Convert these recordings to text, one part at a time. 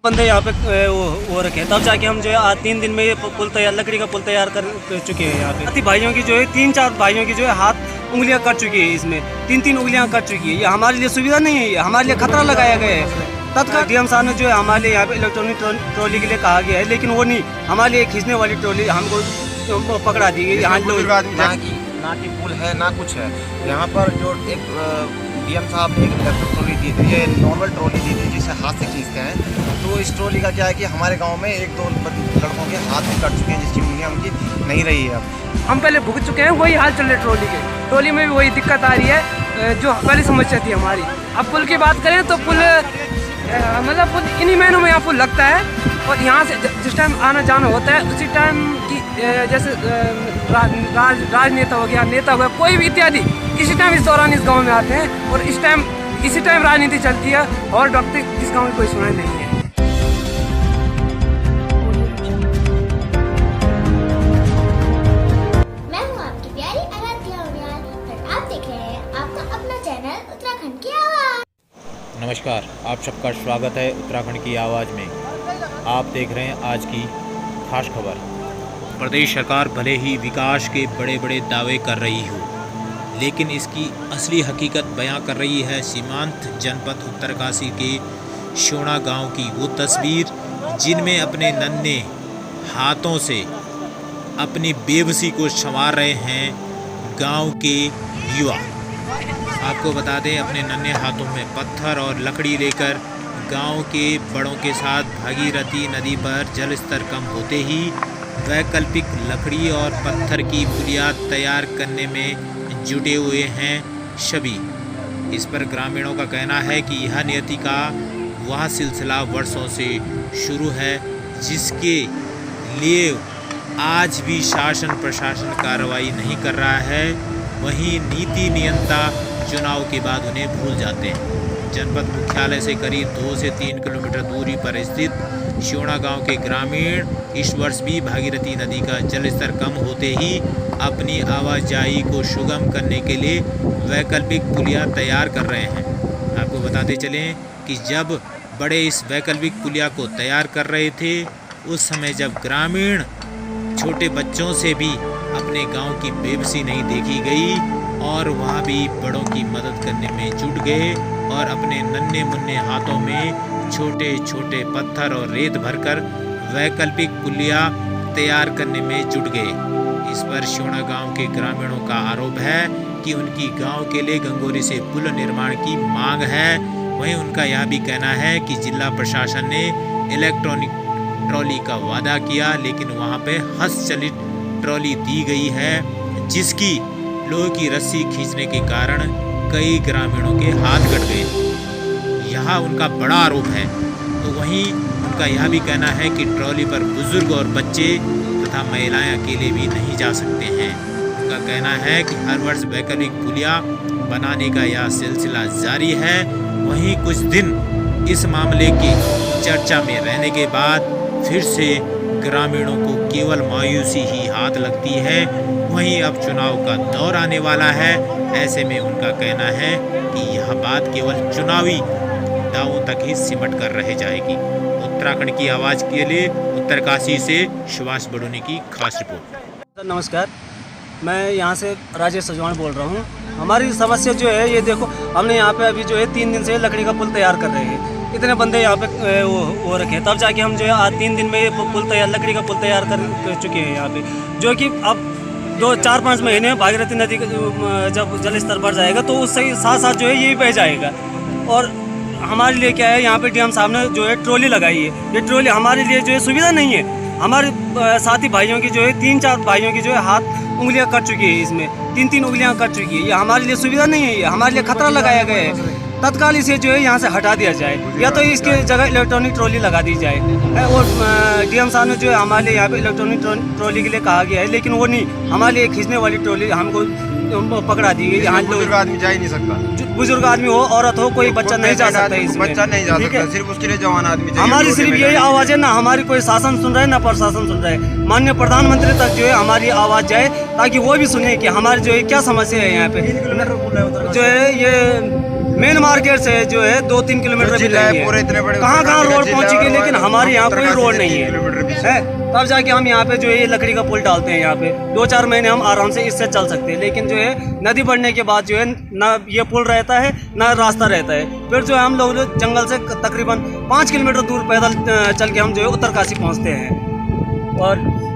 बंदे यहाँ पे वो रखे, तब जाके हम जो है आज 3 दिन में ये पुल तैयार, लकड़ी का पुल तैयार कर चुके हैं। यहाँ पे साथी भाइयों की जो है 3-4 भाइयों की जो है हाथ उंगलियां कट चुकी है, इसमें 3-3 उंगलियां कट चुकी है। ये हमारे लिए सुविधा नहीं है, ये हमारे लिए खतरा लगाया गया है। तत्काल डीएम साहब ने जो है हमारे लिए यहाँ पे इलेक्ट्रॉनिक ट्रॉली के लिए कहा गया है, लेकिन वो नहीं, हमारे लिए खींचने वाली ट्रॉली हमको पकड़ा दी गई। यहाँ लोग ना कि पुल है ना कुछ है। यहाँ पर जो एक डीएम साहब ने एक इलेक्ट्रिक ट्रॉली दी थी, ये नॉर्मल ट्रॉली दी थी जिसे हाथ से खींचते हैं। तो इस ट्रॉली का क्या है कि हमारे गांव में 1-2 लड़कों के हाथ भी कट चुके हैं, जिसकी उंगलियां उनकी नहीं रही है। अब हम पहले भुगत चुके हैं, वही हाल चल रहा है ट्रॉली के। ट्रॉली में भी वही दिक्कत आ रही है जो पहली समस्या थी हमारी। अब पुल की बात करें तो पुल मतलब पुल इन्हीं महीनों में यहाँ पुल लगता है, और यहाँ से जिस टाइम आना जाना होता है उसी टाइम की जैसे राजनेता हो गया, नेता हो गया, कोई भी इत्यादि इसी टाइम इस दौरान इस गांव में आते हैं, और इसी टाइम राजनीति चलती है, और डॉक्टर इस गांव में कोई सुनाई नहीं है। मैं हूं आपकी प्यारी आराध्या उनियाल और आप देख रहे हैं आपका अपना चैनल उत्तराखंड की आवाज़। नमस्कार, आप सबका स्वागत है उत्तराखंड की आवाज़ में। आप देख रहे हैं आज की खास खबर। प्रदेश सरकार भले ही विकास के बड़े बड़े दावे कर रही हो, लेकिन इसकी असली हकीकत बयां कर रही है सीमांत जनपद उत्तरकाशी के शोणा गांव की वो तस्वीर, जिनमें अपने नन्हे हाथों से अपनी बेबसी को संवार रहे हैं गांव के युवा। आपको बता दें, अपने नन्हे हाथों में पत्थर और लकड़ी लेकर गांव के बड़ों के साथ भागीरथी नदी पर जल स्तर कम होते ही वैकल्पिक लकड़ी और पत्थर की पुलिया तैयार करने में जुटे हुए हैं सभी। इस पर ग्रामीणों का कहना है कि यह नियति का वह सिलसिला वर्षों से शुरू है, जिसके लिए आज भी शासन प्रशासन कार्रवाई नहीं कर रहा है। वहीं नीति नियंता चुनाव के बाद उन्हें भूल जाते हैं। जनपद मुख्यालय से करीब 2 से 3 किलोमीटर दूरी पर स्थित शोणा गांव के ग्रामीण इस वर्ष भी भागीरथी नदी का जलस्तर कम होते ही अपनी आवाजाही को सुगम करने के लिए वैकल्पिक पुलिया तैयार कर रहे हैं। आपको बताते चलें कि जब बड़े इस वैकल्पिक पुलिया को तैयार कर रहे थे, उस समय जब ग्रामीण छोटे बच्चों से भी अपने गांव की बेबसी नहीं देखी गई, और वहाँ भी बड़ों की मदद करने में जुट गए और अपने नन्हे मुन्ने हाथों में छोटे छोटे पत्थर और रेत भरकर वैकल्पिक पुलिया तैयार करने में जुट गए। इस पर शोणा गांव के ग्रामीणों का आरोप है कि उनकी गांव के लिए गंगोरी से पुल निर्माण की मांग है। वहीं उनका यह भी कहना है कि जिला प्रशासन ने इलेक्ट्रॉनिक ट्रॉली का वादा किया, लेकिन वहां पे हस्तचलित ट्रॉली दी गई है, जिसकी लोहे की रस्सी खींचने के कारण कई ग्रामीणों के हाथ कट गए। यहाँ उनका बड़ा आरोप है। तो वहीं उनका यह भी कहना है कि ट्रॉली पर बुजुर्ग और बच्चे तथा महिलाएं अकेले भी नहीं जा सकते हैं। उनका कहना है कि हर वर्ष वैकल्पिक पुलिया बनाने का यह सिलसिला जारी है। वहीं कुछ दिन इस मामले की चर्चा में रहने के बाद फिर से ग्रामीणों को केवल मायूसी ही हाथ लगती है। वहीं अब चुनाव का दौर आने वाला है, ऐसे में उनका कहना है कि यह बात केवल चुनावी दावों तक ही सिमट कर रह जाएगी। उत्तराखंड की आवाज़ के लिए उत्तरकाशी से सुभाष बड़ोनी की खास रिपोर्ट। नमस्कार, मैं यहाँ से राजेश सजवान बोल रहा हूँ। हमारी समस्या जो है ये देखो, हमने यहाँ पे अभी जो है 3 दिन से लकड़ी का पुल तैयार कर रहे हैं। इतने बंदे यहाँ पे वो रखे, तब जाके हम जो है आज 3 दिन में ये पुल तैयार, लकड़ी का पुल तैयार कर चुके हैं यहाँ पे, जो कि अब 2-4-5 महीने में भागीरथी नदी का जब जल स्तर बढ़ जाएगा तो उससे साथ साथ जो है ये भी बह जाएगा। और हमारे लिए क्या है, यहाँ पे डीएम साहब ने जो है ट्रॉली लगाई है। ये ट्रॉली हमारे लिए जो है सुविधा नहीं है। हमारे साथी भाइयों की जो है 3-4 भाइयों की जो है हाथ उंगलियां कट चुकी है, इसमें 3-3 उंगलियां कट चुकी है। ये हमारे लिए सुविधा नहीं है, ये हमारे लिए खतरा लगाया गया है। तत्काल इसे जो है यहाँ से हटा दिया जाए, या तो इसके जगह इलेक्ट्रॉनिक ट्रॉली लगा दी जाए। और डीएम साहब ने जो है हमारे लिए यहाँ पे इलेक्ट्रॉनिक ट्रॉली के लिए कहा गया है, लेकिन वो नहीं, हमारे लिए खींचने वाली ट्रॉली हमको पकड़ा दी गई। यहाँ बुजुर्ग आदमी जा ही नहीं सकता। बुजुर्ग आदमी हो, औरत हो, कोई बच्चा नहीं जा सकता है। बच्चा नहीं जा सकता, सिर्फ उसके लिए जवान आदमी चाहिए। हमारी सिर्फ यही आवाज़ है, ना हमारी कोई शासन सुन रहा है ना प्रशासन सुन रहा है। माननीय प्रधानमंत्री तक जो है हमारी आवाज़ जाए, ताकि वो भी सुने कि हमारी जो है क्या समस्या है। यहाँ पे जो है ये मेन मार्केट से जो है 2-3 किलोमीटर भी नहीं पूरे इतने बड़े है। कहाँ कहाँ रोड पहुँचेगी, लेकिन हमारे यहाँ कोई रोड नहीं है। तब जाके हम यहाँ पे जो है ये लकड़ी का पुल डालते हैं। यहाँ पे 2-4 महीने हम आराम से इससे चल सकते हैं, लेकिन जो है नदी बढ़ने के बाद जो है ना ये पुल रहता है ना रास्ता रहता है। फिर जो है हम लोग जो जंगल से तकरीबन 5 किलोमीटर दूर पैदल चल के हम जो है उत्तरकाशी पहुँचते हैं। और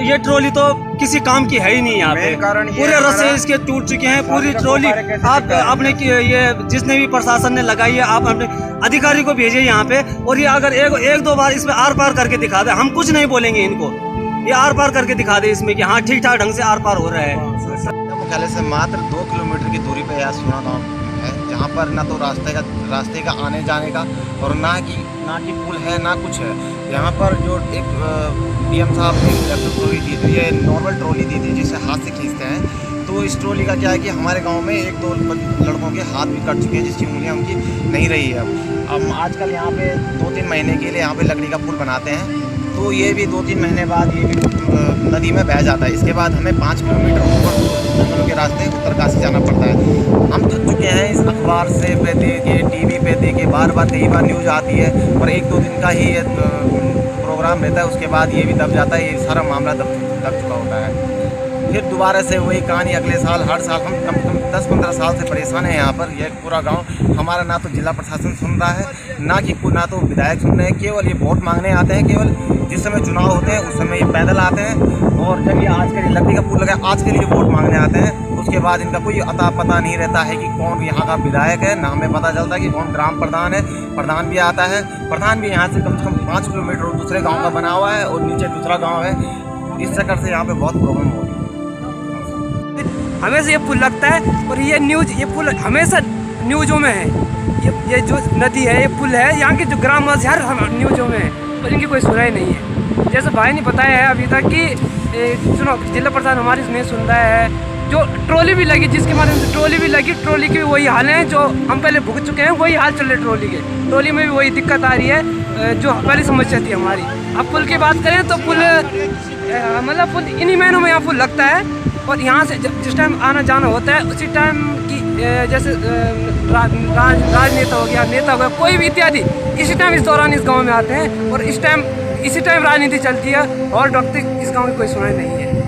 ये ट्रॉली तो किसी काम की है ही नहीं यहाँ पे। पूरे रस्ते इसके टूट चुके हैं। पूरी ट्रॉली आप अपने ये जिसने भी प्रशासन ने लगाई है, आप अपने अधिकारी को भेजिए यहाँ पे, और ये अगर एक दो बार इसमें आर पार करके दिखा दे, हम कुछ नहीं बोलेंगे इनको। ये आर पार करके दिखा दे इसमें कि हाँ ठीक ठाक ढंग से आर पार हो रहा है। मुख्यालय से मात्र 2 किलोमीटर की दूरी पे यह सोना गाँव है, जहाँ पर ना तो रास्ते का आने जाने का और ना कि पुल है ना कुछ है। यहाँ पर जो एक डीएम साहब ने इलेक्ट्रिक ट्रॉली दी थी, ये नॉर्मल ट्रॉली दी थी जिसे हाथ से खींचते हैं। तो इस ट्रॉली का क्या है कि हमारे गांव में 1-2 लड़कों के हाथ भी कट चुके हैं, जिसकी उंगलियां उनकी नहीं रही है। अब आजकल यहाँ पे 2-3 महीने के लिए यहाँ पे लकड़ी का पुल बनाते हैं, तो ये भी 2-3 महीने बाद ये भी नदी में बह जाता है। इसके बाद हमें 5 किलोमीटर ऊपर जंगलों के रास्ते उत्तरकाशी जाना पड़ता है। हम थक चुके हैं इस अखबार से पे दे के, टीवी पे दे के, बार कई बार न्यूज़ आती है और 1-2 दिन का ही प्रोग्राम रहता है, उसके बाद ये भी दब जाता है। ये सारा मामला दब चुका होता है। फिर दोबारा से वही कहानी अगले साल, हर साल हम कम से कम 10-15 साल से परेशान हैं यहाँ पर। यह पूरा गांव हमारा ना तो जिला प्रशासन सुन रहा है, ना तो विधायक सुन रहे हैं। केवल ये वोट मांगने आते हैं, केवल जिस समय चुनाव होते हैं उस समय ये पैदल आते हैं, और जब ये आज के लिए लकड़ी का पुल लगा आज के लिए वोट मांगने आते हैं। उसके बाद इनका कोई अता पता नहीं रहता है कि कौन यहाँ का विधायक है, ना हमें पता चलता है कि कौन ग्राम प्रधान है। प्रधान भी आता है, प्रधान भी यहाँ से कम 5 किलोमीटर दूसरे गाँव का बना हुआ है और नीचे दूसरा गाँव है। इस चक्कर से यहाँ पे बहुत प्रॉब्लम हो रही है। हमेशा ये पुल लगता है और ये पुल हमेशा न्यूज़ों में है। ये जो नदी है, ये पुल है, यहाँ के जो ग्रामवासी हर न्यूज़ों में है, और इनकी कोई सुनाई नहीं है। जैसे भाई ने बताया है अभी तक कि सुनो जिला प्रशासन हमारी नहीं सुन रहा है। जो ट्रॉली भी लगी, जिसके माध्यम से ट्रॉली भी लगी, ट्रॉली के भी वही हाल है जो हम पहले भुगत चुके हैं, वही हाल चल रहे ट्रॉली के। ट्रॉली में भी वही दिक्कत आ रही है जो पहली समस्या थी हमारी। अब पुल की बात करें तो पुल मतलब पुल इन्हीं महीनों में यहाँ पुल लगता है, और यहाँ से जिस टाइम आना जाना होता है उसी टाइम की जैसे राजनेता हो गया, नेता हो गया, कोई भी इत्यादि इसी टाइम इस दौरान इस गांव में आते हैं, और इसी टाइम राजनीति चलती है, और डॉक्टर इस गांव की कोई सुनाई नहीं है।